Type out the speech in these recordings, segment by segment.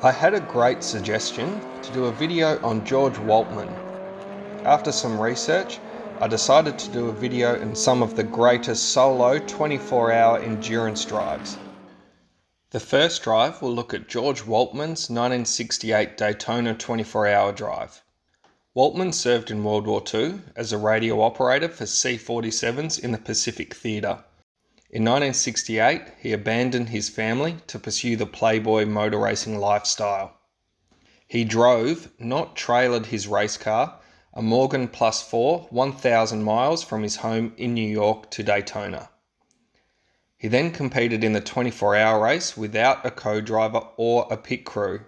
I had a great suggestion to do a video on George Waltman. After some research, I decided to do a video on some of the greatest solo 24-hour endurance drives. The first drive will look at George Waltman's 1968 Daytona 24-hour drive. Waltman served in World War II as a radio operator for C-47s in the Pacific Theatre. In 1968, he abandoned his family to pursue the Playboy motor racing lifestyle. He drove, not trailered his race car, a Morgan Plus 4 1,000 miles from his home in New York to Daytona. He then competed in the 24-hour race without a co-driver or a pit crew.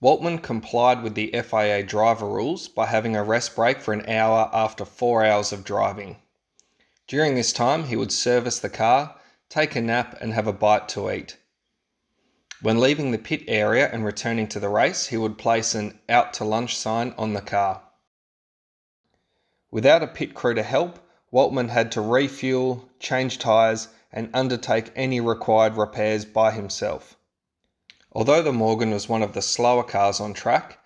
Waltman complied with the FIA driver rules by having a rest break for an hour after 4 hours of driving. During this time, he would service the car, take a nap and have a bite to eat. When leaving the pit area and returning to the race, he would place an "out to lunch" sign on the car. Without a pit crew to help, Waltman had to refuel, change tyres and undertake any required repairs by himself. Although the Morgan was one of the slower cars on track,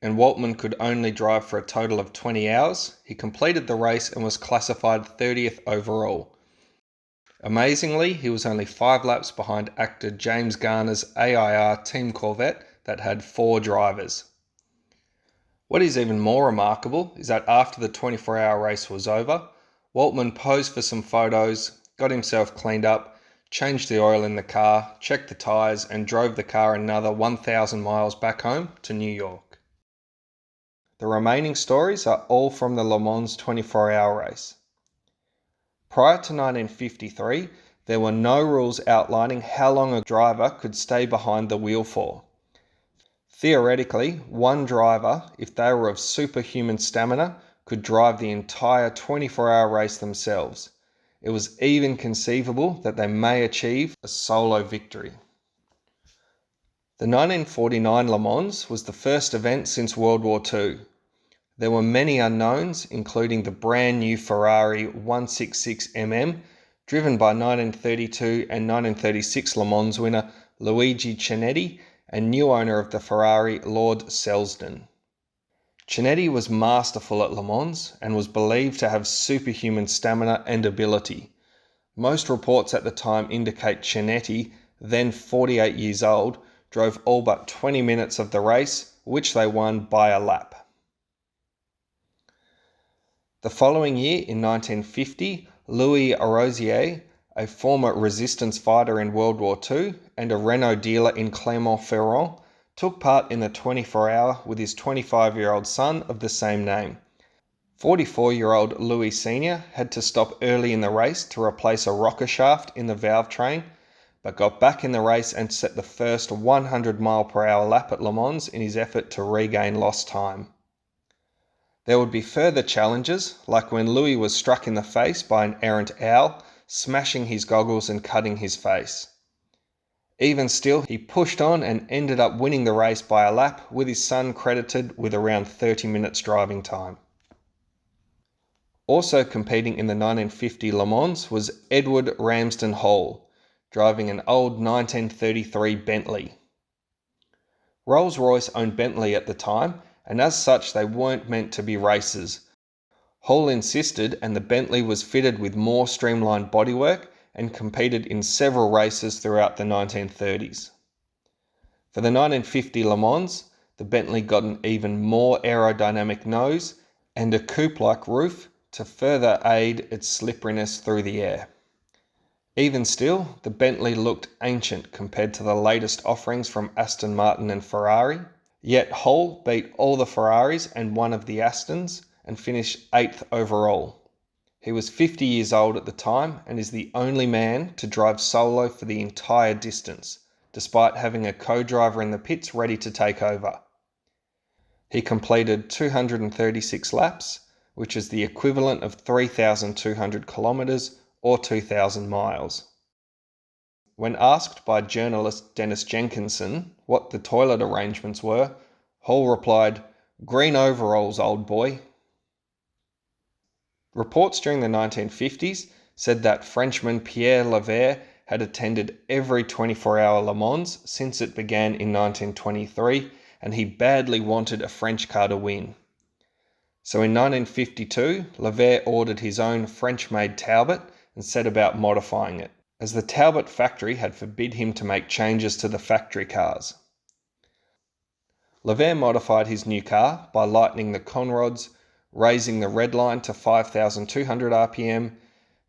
and Waltman could only drive for a total of 20 hours, he completed the race and was classified 30th overall. Amazingly, he was only 5 laps behind actor James Garner's AIR team Corvette that had 4 drivers. What is even more remarkable is that after the 24-hour race was over, Waltman posed for some photos, got himself cleaned up, changed the oil in the car, checked the tyres and drove the car another 1,000 miles back home to New York. The remaining stories are all from the Le Mans 24-hour race. Prior to 1953, there were no rules outlining how long a driver could stay behind the wheel for. Theoretically, one driver, if they were of superhuman stamina, could drive the entire 24-hour race themselves. It was even conceivable that they may achieve a solo victory. The 1949 Le Mans was the first event since World War II. There were many unknowns, including the brand new Ferrari 166mm, driven by 1932 and 1936 Le Mans winner Luigi Chinetti and new owner of the Ferrari, Lord Selsdon. Chinetti was masterful at Le Mans and was believed to have superhuman stamina and ability. Most reports at the time indicate Chinetti, then 48 years old, drove all but 20 minutes of the race, which they won by a lap. The following year, in 1950, Louis Rosier, a former resistance fighter in World War II and a Renault dealer in Clermont-Ferrand, took part in the 24-hour with his 25-year-old son of the same name. 44-year-old Louis Sr. had to stop early in the race to replace a rocker shaft in the valve train, but got back in the race and set the first 100-mile-per-hour lap at Le Mans in his effort to regain lost time. There would be further challenges, like when Louis was struck in the face by an errant owl, smashing his goggles and cutting his face. Even still, he pushed on and ended up winning the race by a lap, with his son credited with around 30 minutes driving time. Also competing in the 1950 Le Mans was Edward Ramsden Hall, driving an old 1933 Bentley. Rolls-Royce owned Bentley at the time, and as such they weren't meant to be racers. Hall insisted, and the Bentley was fitted with more streamlined bodywork and competed in several races throughout the 1930s. For the 1950 Le Mans, the Bentley got an even more aerodynamic nose and a coupe-like roof to further aid its slipperiness through the air. Even still, the Bentley looked ancient compared to the latest offerings from Aston Martin and Ferrari, yet Hall beat all the Ferraris and one of the Astons and finished 8th overall. He was 50 years old at the time and is the only man to drive solo for the entire distance, despite having a co-driver in the pits ready to take over. He completed 236 laps, which is the equivalent of 3,200 kilometres or 2,000 miles. When asked by journalist Dennis Jenkinson what the toilet arrangements were, Hall replied, "Green overalls, old boy." Reports during the 1950s said that Frenchman Pierre Levegh had attended every 24-hour Le Mans since it began in 1923, and he badly wanted a French car to win. So in 1952, Levegh ordered his own French-made Talbot and set about modifying it, as the Talbot factory had forbid him to make changes to the factory cars. Levegh modified his new car by lightening the conrods, raising the red line to 5,200 RPM,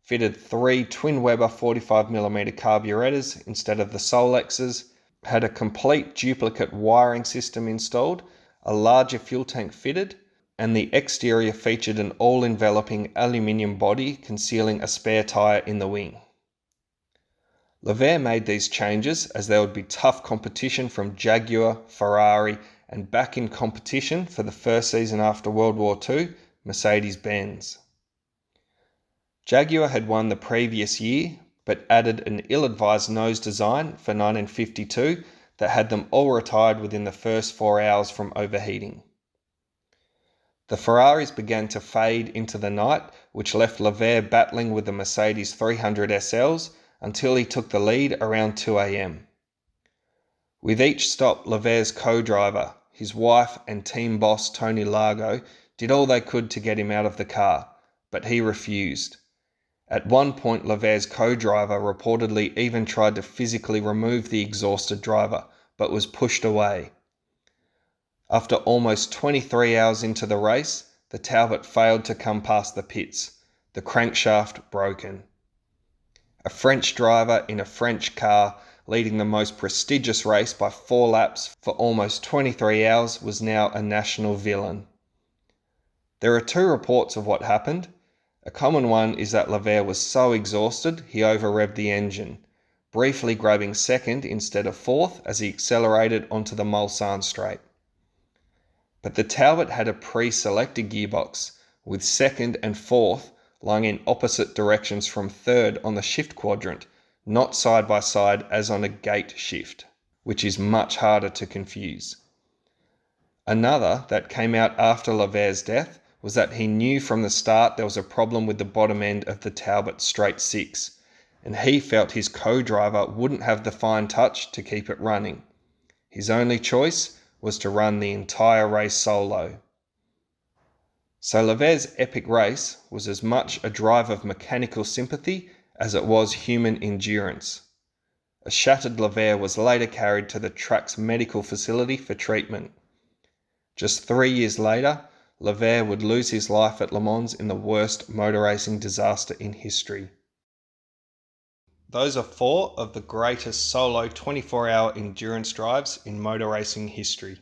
fitted 3 twin Weber 45mm carburetors instead of the Solexes, had a complete duplicate wiring system installed, a larger fuel tank fitted, and the exterior featured an all-enveloping aluminium body concealing a spare tyre in the wing. Levegh made these changes as there would be tough competition from Jaguar, Ferrari, and back in competition for the first season after World War II, Mercedes-Benz. Jaguar had won the previous year, but added an ill-advised nose design for 1952 that had them all retired within the first 4 hours from overheating. The Ferraris began to fade into the night, which left Levegh battling with the Mercedes 300 SLs until he took the lead around 2 a.m. With each stop, Levegh's co-driver, his wife and team boss Tony Largo, did all they could to get him out of the car, but he refused. At one point, Levegh's co-driver reportedly even tried to physically remove the exhausted driver, but was pushed away. After almost 23 hours into the race, the Talbot failed to come past the pits, the crankshaft broken. A French driver in a French car leading the most prestigious race by 4 laps for almost 23 hours was now a national villain. There are 2 reports of what happened. A common one is that Levegh was so exhausted he over-revved the engine, briefly grabbing second instead of fourth as he accelerated onto the Mulsanne straight. But the Talbot had a pre-selected gearbox, with second and fourth lying in opposite directions from third on the shift quadrant, not side by side as on a gate shift, which is much harder to confuse. Another that came out after Levegh's death was that he knew from the start there was a problem with the bottom end of the Talbot straight 6, and he felt his co-driver wouldn't have the fine touch to keep it running. His only choice was to run the entire race solo. So Levegh's epic race was as much a drive of mechanical sympathy as it was human endurance. A shattered Levegh was later carried to the track's medical facility for treatment. Just 3 years later, Levegh would lose his life at Le Mans in the worst motor racing disaster in history. Those are 4 of the greatest solo 24-hour endurance drives in motor racing history.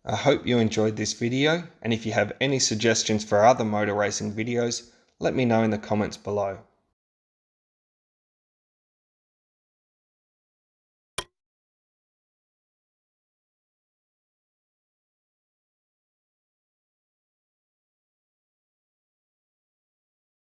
I hope you enjoyed this video, and if you have any suggestions for other motor racing videos, let me know in the comments below.